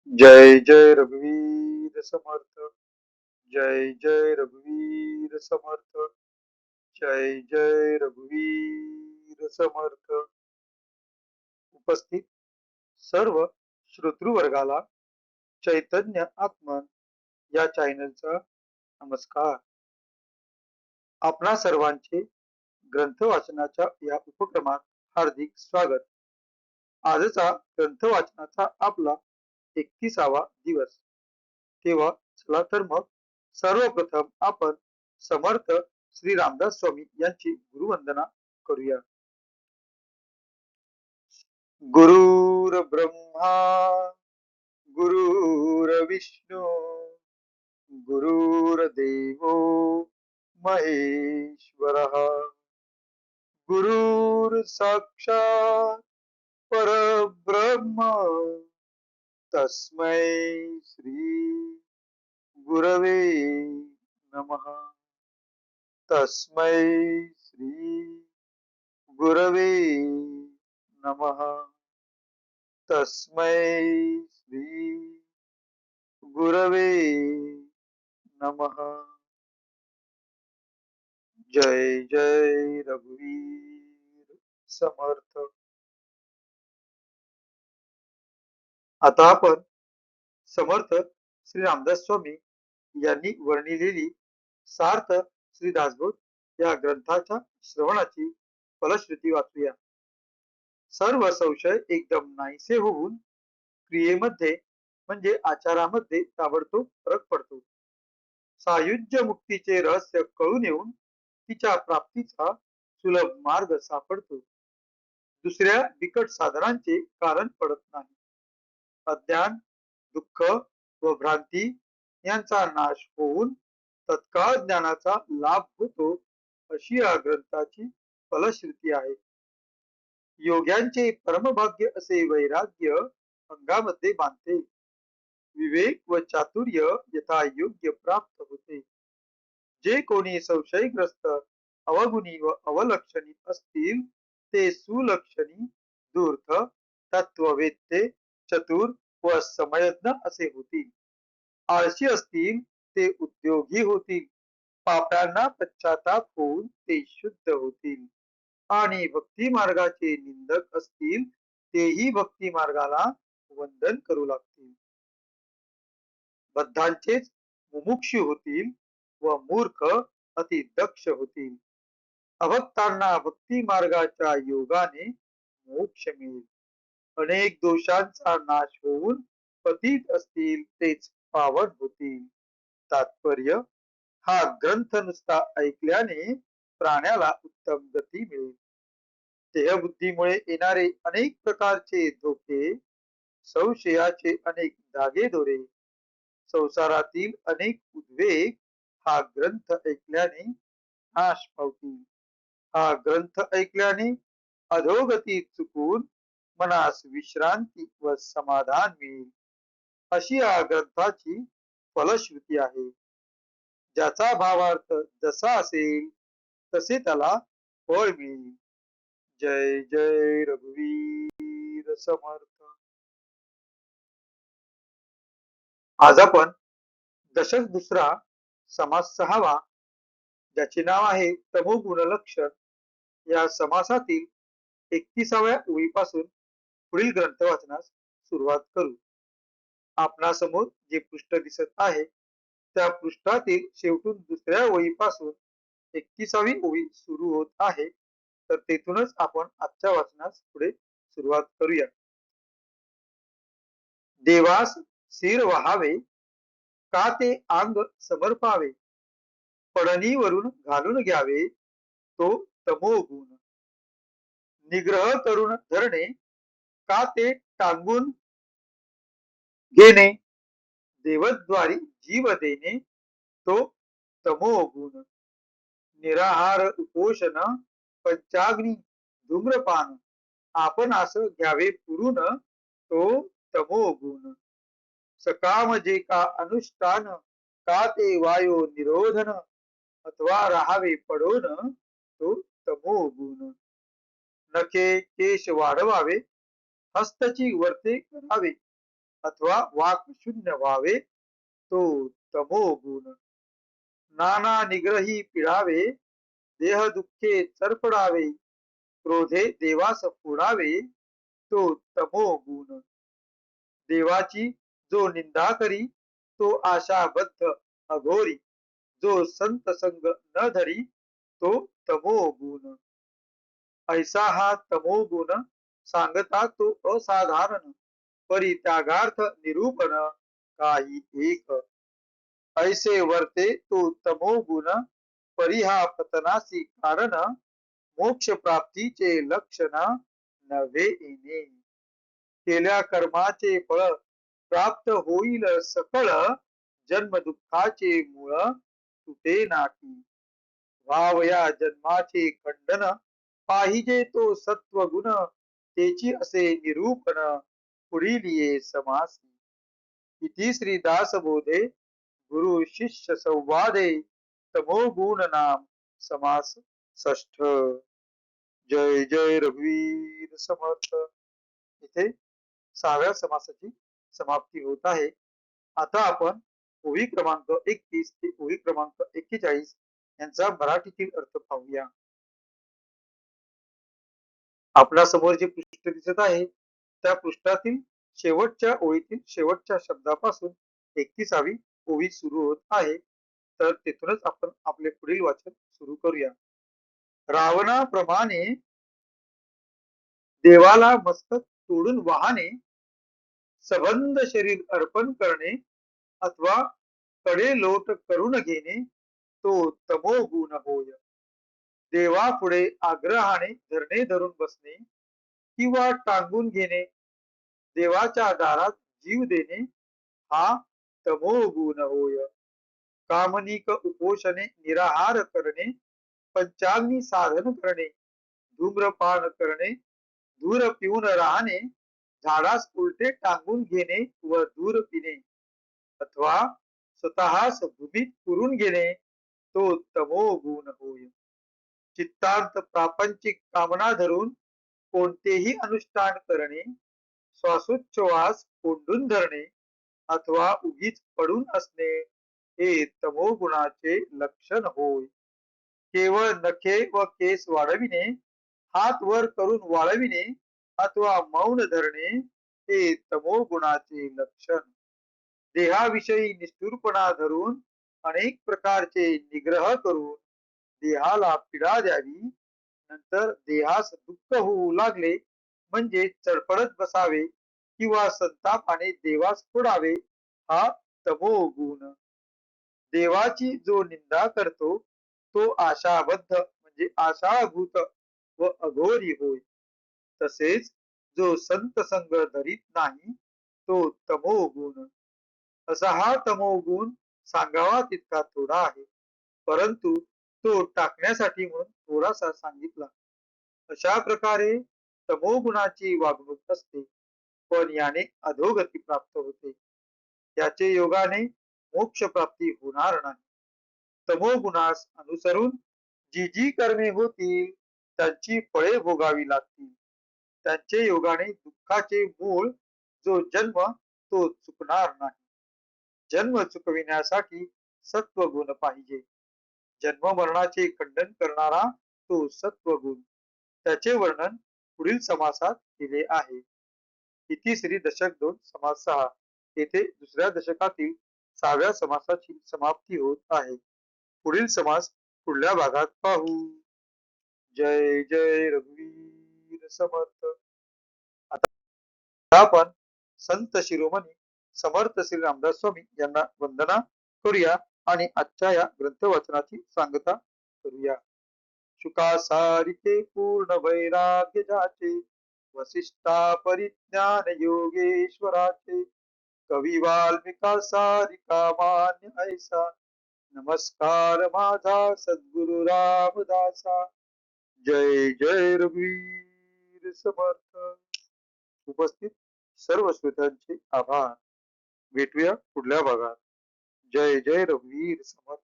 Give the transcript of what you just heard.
जय जय रघुवीर समर्थ. जय जय रघुवीर समर्थ. जय जय रघुवीर समर्थ. उपस्थित सर्व श्रोतृवर्गाला चैतन्य आत्मन या चॅनलचा नमस्कार. आपणा सर्वांचे ग्रंथ वाचनाच्या या उपक्रमात हार्दिक स्वागत. आजचा ग्रंथ वाचनाचा आपला 31वा दिवस. तेव्हा चला तर मग सर्वप्रथम आपण समर्थ श्री रामदास स्वामी यांची गुरुवंदना करूया. गुरुर ब्रह्मा गुरुर्विष्णू गुरुर्देवो महेश्वरः. गुरुर साक्षात परब्रह्म तस्मै श्री गुरवे नमः. तस्मै श्री गुरवे नमः. तस्मै श्री गुरवे नमः. जय जय रघुवीर समर्थ. आता आपण समर्थ श्री रामदास स्वामी यांनी वर्णिलेली सार्थ श्री दासबोध या ग्रंथाच्या श्रवणाची फलश्रुती वाचूया. सर्व संशय एकदम नाहीसे होऊन क्रियेमध्ये म्हणजे आचारामध्ये ताबडतोब फरक पडतो. सायुज्य मुक्तीचे रहस्य कळून येऊन तिच्या प्राप्तीचा सुलभ मार्ग सापडतो. दुसऱ्या बिकट साधनांचे कारण पडत नाही. अज्ञान, दुःख व भ्रांती यांचा नाश होऊन तत्काळ ज्ञानाचा लाभ होतो, अशी या ग्रंथाची फलश्रुती आहे. योग्यांचे परमभाग्य असे वैराग्य अंगामध्ये बांधते. विवेक व चातुर्य यथायोग्य प्राप्त होते. जे कोणी संशयग्रस्त, अवगुणी व अवलक्षणी असतील ते सुलक्षणी, धूर्त, तत्ववेत्ते, चतुर व समयज्ञ असे होतील. आळशी असतील ते उद्योगी होतील. पाप्यांना पश्चाताप होऊन ते शुद्ध होतील. आणि भक्ती मार्गाचे निंदक असतील तेही भक्ती मार्गाला वंदन करू लागतील. बद्धांचेच मुमुक्षु होतील व मूर्ख अति दक्ष होतील. अभक्तांना भक्ती मार्गाच्या योगाने मोक्ष मिळेल. अनेक दोषांचा नाश होऊन पतित असतील तेच पावन होतील. तात्पर्य, हा ग्रंथ नुसता ऐकल्याने प्राण्याला उत्तम गती मिळेल. देहबुद्धीमुळे येणारे अनेक प्रकारचे धोके, संशयाचे अनेक धागेदोरे, संसारातील अनेक उद्वेग हा ग्रंथ ऐकल्याने नाश पावतील. हा ग्रंथ ऐकल्याने अधोगती चुकून मनास विश्रांती व समाधान मिळेल, अशी या ग्रंथाची फलश्रुती आहे. ज्याचा भावार्थ जसा असेल तसे त्याला फळ मिळेल. जय जय रघुवीर समर्थ. आज आपण दशक दुसरा समास 6वा, ज्याचे नाव आहे तमोगुण लक्षण, या समासातील 31व्या ओळीपासून पुढील ग्रंथ वाचनास सुरुवात करू. आपणासमोर जे पृष्ठ दिसत आहे त्या पृष्ठातील शेवटून दुसऱ्या ओळीपासून 31वी ओळी सुरू होत आहे, तर तेथूनच आपण आजच्या वाचनास पुढे सुरुवात करूया. देवास शिर व्हावे का ते अंग समर्पावे, पडणीवरून घालून घ्यावे तो तमोगुण. निग्रह करून धरणे का ते टांगून घेणे, देवद्वारी जीव देणे तो तमोगुण. निराहार उपोषण पंचाग्नी धूम्रपान आपणास घ्यावे पुरून तो तमोगुण. सकाम जे का अनुष्ठान का ते वायो निरोधन, अथवा राहावे पडोन तो तमोगुण. नखे केश वाढवावे हस्तची वर्ते करावे, अथवा वाक शून्य व्हावे तो तमोगुण. नाना निग्रही पिळावे, देह दुःखे चरफडावे, क्रोधे देवास फोडावे तो तमोगुण. देवाची जो निंदा करी तो आशाबद्ध अघोरी, जो संत संग न धरी तो तमोगुण. ऐसा हा तमोगुण सांगता तो असाधारण, परित्यागार्थ निरूपण काही एक. ऐसे वर्ते तो तमोगुण, परिहा पतनासी कारण, मोक्ष प्राप्तीचे लक्षण नव्हे येणे. केल्या कर्माचे फळ प्राप्त होईल सकळ, जन्म दुःखाचे मूळ तुटे नाकी. भाव या जन्माचे खंडन, पाहिजे तो सत्वगुण, तेची असे निरूपण पुढील ये समासी. इति श्री दासबोधे गुरु शिष्य संवादे तमोगुण नाम समास षष्ठ. जय जय रघुवीर समर्थ. इथे 6व्या समासाची समाप्ती होत आहे. आता आपण ओवी क्रमांक 31 ते ओवी क्रमांक 41 यांचा मराठीतील अर्थ पाहूया. आपल्या समोर जे पृष्ठ दिसत आहे त्या पृष्ठातील शेवटच्या ओळीतील शेवटच्या शब्दापासून 31वी ओवी सुरू होत आहे. तर तिथूनच आपण आपले पुढील वाचन सुरू करूया. रावणाप्रमाणे देवाला मस्तक तोडून वाहने, सबंध शरीर अर्पण करणे अथवा कडे लोट करून घेणे तो तमोगुण होय. देवापुढे आग्रहाने धरणे धरून बसणे किंवा टांगून घेणे, देवाच्या दारात जीव देणे हा तमोगुण होय. कामनिक उपोषणे निराहार करणे, पंचाग्नी साधन करणे, धूम्रपान करणे, धूर पिऊन राहणे, झाडास उलटे टांगून घेणे व धूर पिणे अथवा स्वतःस भूमीत पुरून घेणे तो तमोगुण होय. चित्तांत प्रापंचिक कामना धरून कोणतेही अनुष्ठान करणे, श्वासोच्छवास कोंडून धरणे अथवा उगीच पडून असणे हे तमोगुणाचे लक्षण होय. केवळ नखे व केस वाढविणे, हात वर करून वाळविणे अथवा मौन धरणे हे तमोगुणाचे लक्षण. देहाविषयी निष्ठुरपणा धरून अनेक प्रकारचे निग्रह करून देहाला पीडा द्यावी, नंतर देहास दुःख होऊ लागले म्हणजे चडपडत बसावे किंवा संतापाने देवास फोडावे हा तमोगुण. देवाची जो निंदा करतो तो आशाबद्ध म्हणजे आशाभूत व अघोरी होय. तसेच जो संत संग धरीत नाही तो तमोगुण. असा हा तमोगुण सांगावा तितका थोडा आहे, परंतु तो टाकण्यासाठी म्हणून थोडासा सांगितला. अशा प्रकारे तमोगुणाची वागणूक असते, पण याने अधोगती प्राप्त होते. याचे योगाने मोक्ष प्राप्ती होणार नाही. तमोगुणास अनुसरून जी जी कर्मे होतील त्यांची फळे भोगावी लागतील. त्यांचे योगाने दुःखाचे मूळ जो जन्म तो चुकणार नाही. जन्म चुकविण्यासाठी सत्वगुण पाहिजे. जन्म मरणाचे खंडन करणारा तो सत्वगुण. त्याचे वर्णन पुढील समासात केले आहे. इति श्री दशक 2 समास 6. येथे दुसऱ्या दशकातील 6व्या समासाची समाप्ती होत आहे. पुढील समास पुढल्या भागात पाहू. जय जय रघुवीर समर्थ. आता आपण संत शिरोमणी समर्थ श्री रामदास स्वामी यांना वंदना करूया आणि आजच्या या ग्रंथ वाचनाची सांगता करूया. शुकासारिके पूर्ण वैराग्य जाचे, वसिष्ठा परिज्ञान योगेश्वराचे, कवी वाल्मिका सारिका मान्य ऐसा, नमस्कार माझा सद्गुरु रामदासा. जय जय रघुवीर समर्थ. उपस्थित सर्व श्रोत्यांचे आभार. भेटूया पुढल्या भागात. जय जय रघुवीर समर्थ.